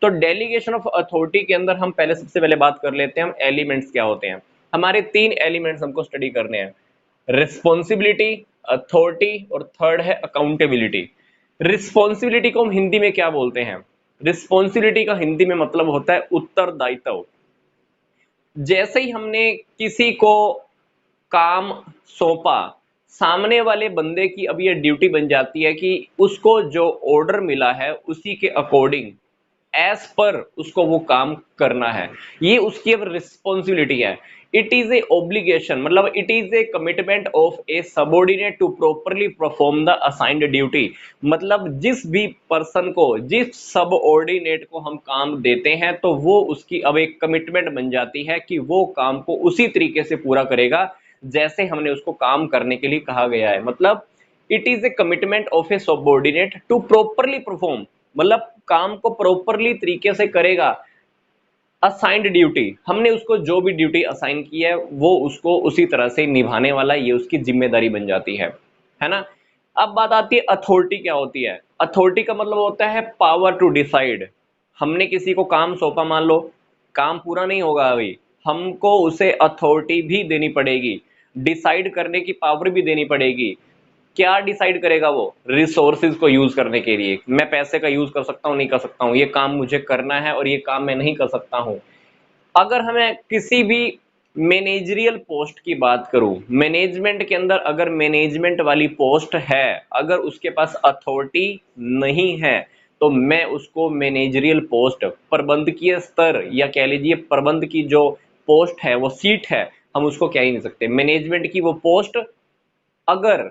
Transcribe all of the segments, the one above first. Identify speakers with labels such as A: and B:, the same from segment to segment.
A: तो delegation of authority के अंदर हम पहले सबसे पहले बात कर लेते हैं हम एलिमेंट्स क्या होते हैं। हमारे 3 एलिमेंट्स हमको स्टडी करने हैं, रिस्पॉन्सिबिलिटी, अथॉरिटी और थर्ड है अकाउंटेबिलिटी। रिस्पॉन्सिबिलिटी को हम हिंदी में क्या बोलते हैं? रिस्पॉन्सिबिलिटी का हिंदी में मतलब होता है उत्तरदायित्व। जैसे ही हमने किसी को काम सौंपा, सामने वाले बंदे की अब ये ड्यूटी बन जाती है कि उसको जो ऑर्डर मिला है उसी के अकॉर्डिंग एज पर उसको वो काम करना है। ये उसकी अब रिस्पॉन्सिबिलिटी है। इट इज ए ऑब्लिगेशन, मतलब it is a commitment of a subordinate to properly perform the assigned duty. मतलब जिस भी पर्सन को, जिस सबऑर्डिनेट को हम काम देते हैं तो वो उसकी अब एक कमिटमेंट बन जाती है कि वो काम को उसी तरीके से पूरा करेगा जैसे हमने उसको काम करने के लिए कहा गया है। मतलब it is a commitment of a subordinate to properly perform, मतलब काम को प्रॉपरली तरीके से करेगा। असाइंड ड्यूटी, हमने उसको जो भी ड्यूटी असाइन की है वो उसको उसी तरह से निभाने वाला, ये उसकी जिम्मेदारी बन जाती है ना। अब बात आती है अथॉरिटी क्या होती है। अथॉरिटी का मतलब होता है पावर टू डिसाइड। हमने किसी को काम सौंपा, मान लो काम पूरा नहीं होगा अभी, हमको उसे अथॉरिटी भी देनी पड़ेगी, डिसाइड करने की पावर भी देनी पड़ेगी। क्या डिसाइड करेगा वो? रिसोर्सेज को यूज करने के लिए, मैं पैसे का यूज कर सकता हूं नहीं कर सकता हूं, ये काम मुझे करना है और ये काम मैं नहीं कर सकता हूं। अगर हमें किसी भी मैनेजरियल पोस्ट की बात करूं, मैनेजमेंट के अंदर अगर मैनेजमेंट वाली पोस्ट है, अगर उसके पास अथॉरिटी नहीं है तो मैं उसको मैनेजरियल पोस्ट, प्रबंधकीय स्तर या कह लीजिए प्रबंध की जो पोस्ट है, वो सीट है, हम उसको कह ही नहीं सकते। मैनेजमेंट की वो पोस्ट अगर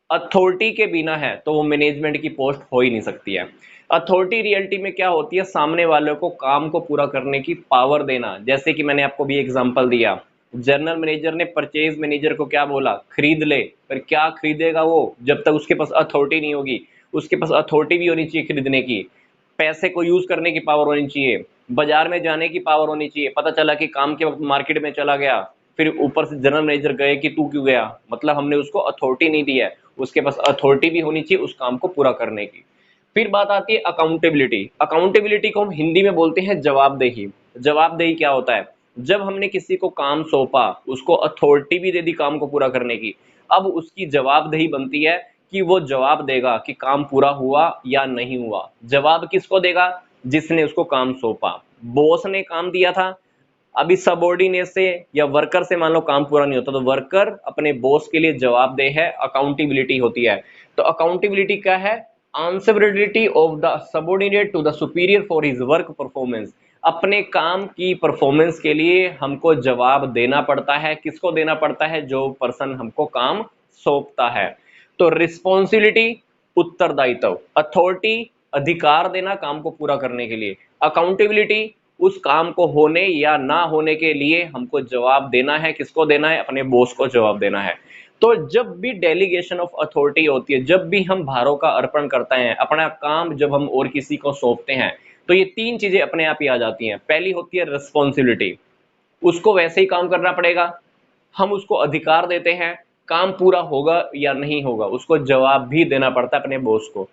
A: अथॉरिटी के बिना है तो वो मैनेजमेंट की पोस्ट हो ही नहीं सकती है। अथॉरिटी रियलिटी में क्या होती है? सामने वाले को काम को पूरा करने की पावर देना। जैसे कि मैंने आपको भी एग्जांपल दिया, जनरल मैनेजर ने परचेज मैनेजर को क्या बोला? खरीद ले। पर क्या खरीदेगा वो जब तक उसके पास अथॉरिटी नहीं होगी? उसके पास अथॉरिटी भी होनी चाहिए खरीदने की, पैसे को यूज करने की पावर होनी चाहिए, बाजार में जाने की पावर होनी चाहिए। पता चला कि काम के वक्त मार्केट में चला गया, फिर ऊपर से जनरल मैनेजर गए कि तू क्यों गया, मतलब हमने उसको अथॉरिटी नहीं दी है। उसके पास अथॉरिटी भी होनी चाहिए उस काम को पूरा करने की। फिर बात आती है अकाउंटेबिलिटी। अकाउंटेबिलिटी को हम हिंदी में बोलते हैं जवाबदेही। जवाबदेही क्या होता है? जब हमने किसी को काम सौंपा, उसको अथॉरिटी भी दे दी काम को पूरा करने की, अब उसकी जवाबदेही बनती है कि वो जवाब देगा कि काम पूरा हुआ या नहीं हुआ। जवाब किसको देगा? जिसने उसको काम सौंपा। बॉस ने काम दिया था, अभी सबऑर्डिनेट से या वर्कर से मान लो काम पूरा नहीं होता तो वर्कर अपने बॉस के लिए जवाबदेह है, अकाउंटेबिलिटी होती है। तो अकाउंटेबिलिटी क्या है? Answerability of the subordinate to the superior for his work performance. अपने काम की परफॉर्मेंस के लिए हमको जवाब देना पड़ता है। किसको देना पड़ता है? जो पर्सन हमको काम सौंपता है। तो रिस्पॉन्सिबिलिटी उत्तरदायित्व, अथॉरिटी अधिकार देना काम को पूरा करने के लिए, अकाउंटेबिलिटी उस काम को होने या ना होने के लिए हमको जवाब देना है। किसको देना है? अपने बॉस को जवाब देना है। तो जब भी डेलीगेशन ऑफ अथॉरिटी होती है, जब भी हम भारों का अर्पण करते हैं, अपना काम जब हम और किसी को सौंपते हैं, तो ये 3 चीजें अपने आप ही आ जाती हैं। पहली होती है रिस्पॉन्सिबिलिटी, उसको वैसे ही काम करना पड़ेगा, हम उसको अधिकार देते हैं, काम पूरा होगा या नहीं होगा उसको जवाब भी देना पड़ता है अपने बॉस को।